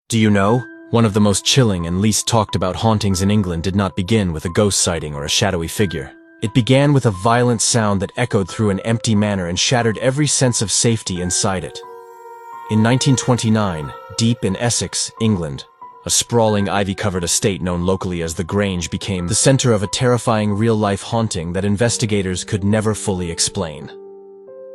Do you know? One of the most chilling and least talked about hauntings in England did not begin with a ghost sighting or a shadowy figure. It began with a violent sound that echoed through an empty manor and shattered every sense of safety inside it. In 1929, deep in Essex, England, a sprawling ivy-covered estate known locally as the Grange became the center of a terrifying real-life haunting that investigators could never fully explain.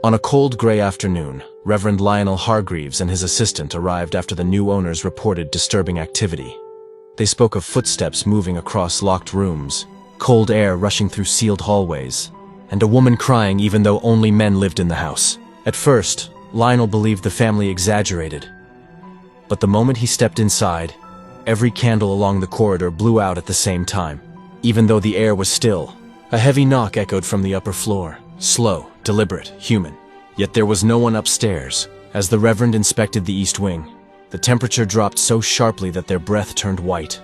On a cold gray afternoon, Reverend Lionel Hargreaves and his assistant arrived after the new owners reported disturbing activity. They spoke of footsteps moving across locked rooms, cold air rushing through sealed hallways, and a woman crying even though only men lived in the house. At first, Lionel believed the family exaggerated. But the moment he stepped inside, every candle along the corridor blew out at the same time. Even though the air was still, a heavy knock echoed from the upper floor, slow, deliberate, human. Yet there was no one upstairs. As the Reverend inspected the east wing, the temperature dropped so sharply that their breath turned white.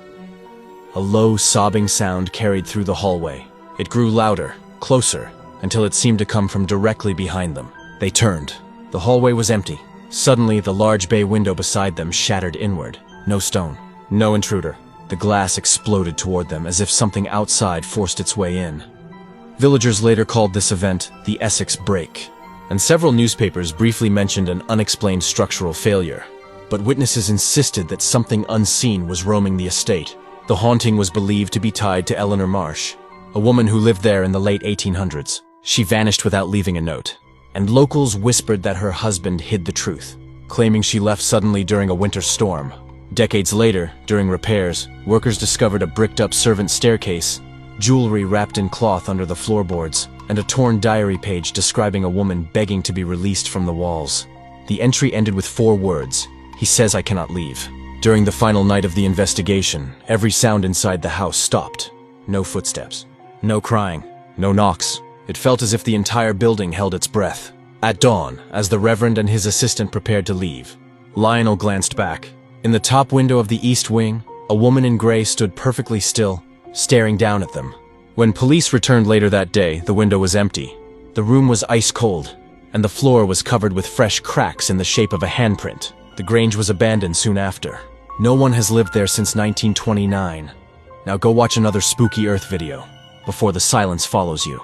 A low, sobbing sound carried through the hallway. It grew louder, closer, until it seemed to come from directly behind them. They turned. The hallway was empty. Suddenly, the large bay window beside them shattered inward. No stone. No intruder. The glass exploded toward them as if something outside forced its way in. Villagers later called this event the Essex Break, and several newspapers briefly mentioned an unexplained structural failure. But witnesses insisted that something unseen was roaming the estate. The haunting was believed to be tied to Eleanor Marsh, a woman who lived there in the late 1800s. She vanished without leaving a note, and locals whispered that her husband hid the truth, claiming she left suddenly during a winter storm. Decades later, during repairs, workers discovered a bricked-up servant staircase, jewelry wrapped in cloth under the floorboards, and a torn diary page describing a woman begging to be released from the walls. The entry ended with 4 words, "He says I cannot leave." During the final night of the investigation, every sound inside the house stopped. No footsteps, no crying, no knocks. It felt as if the entire building held its breath. At dawn, as the Reverend and his assistant prepared to leave, Lionel glanced back. In the top window of the east wing, a woman in gray stood perfectly still, staring down at them. When police returned later that day, the window was empty. The room was ice cold, and the floor was covered with fresh cracks in the shape of a handprint. The Grange was abandoned soon after. No one has lived there since 1929. Now go watch another Spooky Earth video before the silence follows you.